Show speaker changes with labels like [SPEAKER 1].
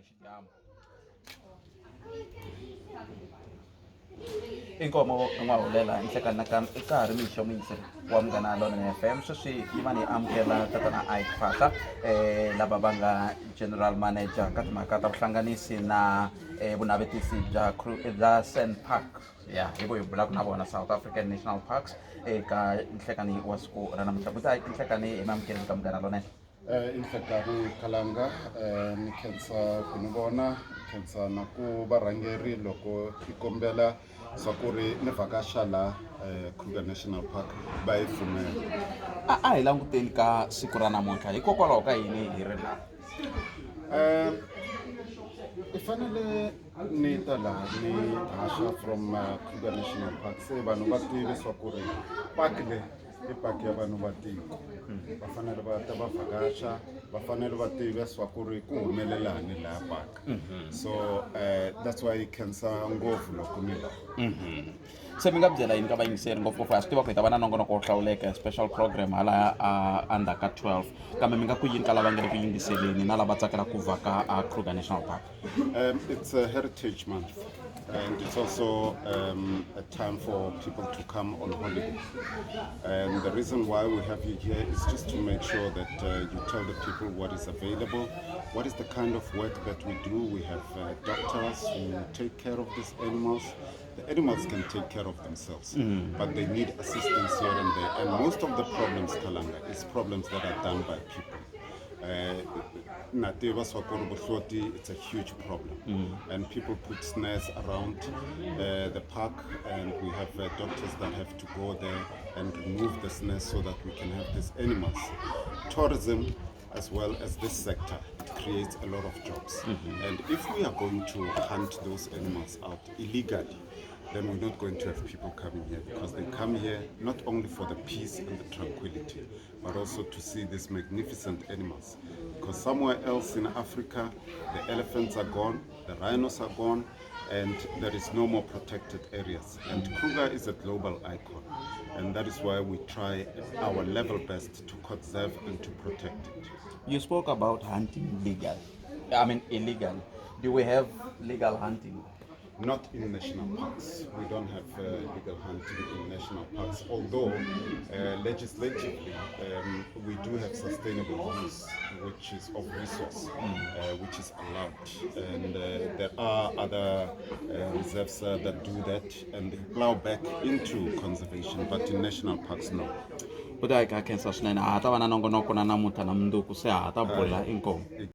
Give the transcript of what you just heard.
[SPEAKER 1] xidyambu inkomo n'wahulela enhlekani ka nkarhi mixo muyise wa Munghana Lonene FM sweswi yi va ni amukela tatana Ike Phaahla lava va nga general manager ka timhaka ta vuhlanganisi na vunavetisi bya San Park hi vo hi vulaka na vona South African National Parks eka nhlekani wa siku ra namuntlha kuti Ike nhlekani hi mamukeli ka Munghana Lonene
[SPEAKER 2] inhlekani Khalanga ni khensa ku ni vona khensa na ku varhangeri loko i kombela swa ku ri ni vhakaxa la Kruger National Park va yi pfumela
[SPEAKER 1] a hi languteni ka siku ra namuntlha hikokwalaho ka yini hi ri laha
[SPEAKER 2] i fanele ni ta laha ni haxa from Kruger National Park se vanhu va tivi swa ku ri park le i park ya vanhu va tiko va fanele va ta va vhakaxa va fanele va tiva swa ku ri ku humelelani laha park so that's why i khensa ngopfu loko ni laha
[SPEAKER 1] se mi nga byela yini ka vayingiseri ngopfungopfu a swi tiva ku hi ta va na nongonoko wo hlawuleka special program hala under ka 12 kambe mi nga ku yini ka lava nga le ku yingiseleni na lava tsakela ku vhaka a Kruger National Park
[SPEAKER 2] it's a heritage month and it's also a time for people to come on holiday and the reason why we have you here is just to make sure that you tell the people what is available, what is the kind of work that we do. We have doctors who take care of these animals. The animals can take care of themselves, but they need assistance here and there. And most of the problems, Khalanga, is problems that are done by people. It's a huge problem, and people put snares around the park, and we have doctors that have to go there and remove the snares so that we can have these animals. Tourism, as well as this sector, it creates a lot of jobs. And if we are going to hunt those animals out illegally, then we're not going to have people coming here, because they come here not only for the peace and the tranquility, but also to see these magnificent animals. Because somewhere else in Africa, the elephants are gone, the rhinos are gone, and there is no more protected areas. And Kruger is a global icon, and that is why we try our level best to conserve and to protect it.
[SPEAKER 1] You spoke about hunting illegal. Do we have legal hunting?
[SPEAKER 2] Not in national parks. We don't have legal hunting in national parks, although legislatively we do have sustainable use, which is of resource, which is allowed. And there are other reserves that do that and they plow back into conservation, but in national parks, no.
[SPEAKER 1] But I can say, I have a nongonoko na namuntlha na mundzuku se ha ta bula inkomo.